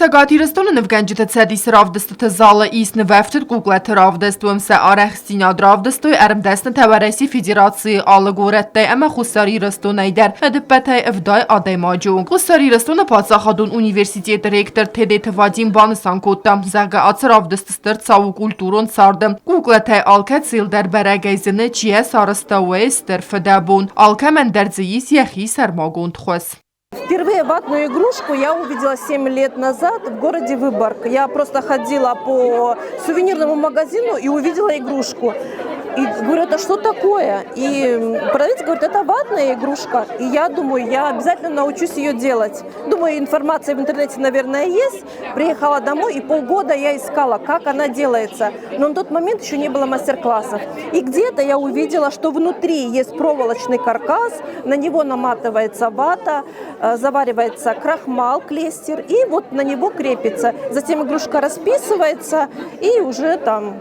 Սակաթիրստոնը նվգանջիտ ցեդիս ravdestը զալը իս նվեֆտը Google-ը ravdestում սա արեխստինա ravdestոյ արմդեսնը թավարեսի ֆեդերացիի ալգորեթտե ամա խուսարի ռստոնայդեր հդպետայ վդայ ադեմաջու խուսարի ռստոնը փածախադուն ունիվերսիտետ ռեկտոր թեդեթ վադիմ բանսանկոտա զագա ացրավդստստր ցավու կուլտուրոն սարդը Google-ը ալքետ սիլդեր բերագայզնը չիես արստավես տերֆդաբուն ալքամեն դերձիս յախի սարմագոն тхос. Впервые ватную игрушку я увидела 7 лет назад в городе Выборг. Я просто ходила по сувенирному магазину и увидела игрушку. И говорю, это что такое? И продавец говорит, это ватная игрушка. И я думаю, я обязательно научусь ее делать. Думаю, информация в интернете, наверное, есть. Приехала домой и полгода я искала, как она делается. Но на тот момент еще не было мастер-классов. И где-то я увидела, что внутри есть проволочный каркас, на него наматывается вата, заваривается крахмал, клейстер, и вот на него крепится. Затем игрушка расписывается, и уже там,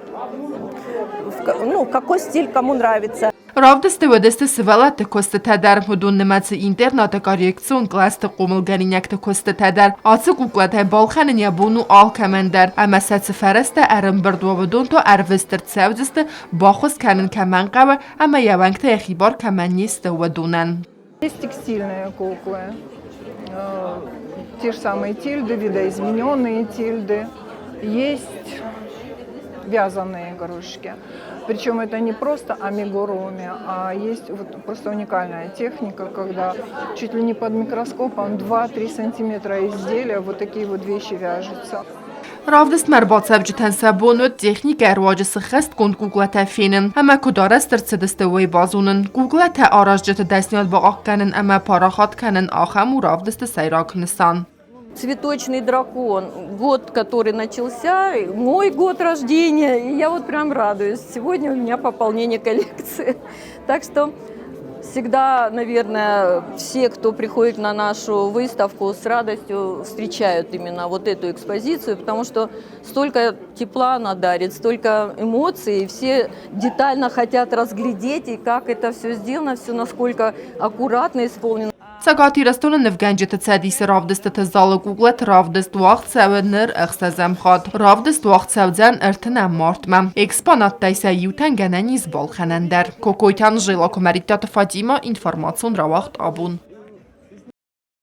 какой стиль кому нравится. Ravdestı vədestı sıvalatı kostu tədər hudun nəməsi internata korreksiyon klastı qomulgərinəkdə kostu tədər atı Google-ı balxanın yabunu al kəməndər əməsəsi fərəstə ərin birdovudun to ərvistır tsəvdistı baxız kənin kəmən qəvə əmə yavankta yaxibar kəmənnisti vədunan. Есть текстильные куклы, те же самые тильды, видоизмененные тильды, есть вязаные игрушки. Причем это не просто амигуруми, а есть вот просто уникальная техника, когда чуть ли не под микроскопом 2-3 сантиметра изделия вот такие вот вещи вяжутся. Ravdest mərbacəvcitən səbonu texnik ərvacısı xəst kont Google-ı finin. Əmə kudarəstır cədəstə vəy bazunun. Google-ı arajcıtı dəsniyat bağaqqanın əmə paraxatkanın axam u ravdestə səyraknisan. Цветочный дракон, год, который начался, мой год рождения, и я вот прям радуюсь. Сегодня у меня пополнение коллекции. Так что всегда, наверное, все, кто приходит на нашу выставку, с радостью встречают именно вот эту экспозицию, потому что столько тепла она дарит, столько эмоций, и все детально хотят разглядеть, и как это все сделано, все насколько аккуратно исполнено. Սակաթիրստոնը նվգանջիտ ցեդիսը ravdestը զալը Google-ը ravdest վաղ ցավներ ըխսազամ խատ ravdest վաղ ցավձան ըրտնա մարտմա էքսպոնատ տայսա յուտան գանանիz balxanəndər Kokoytan Jela Komeritata Fatima informatsiyon ravaqt abun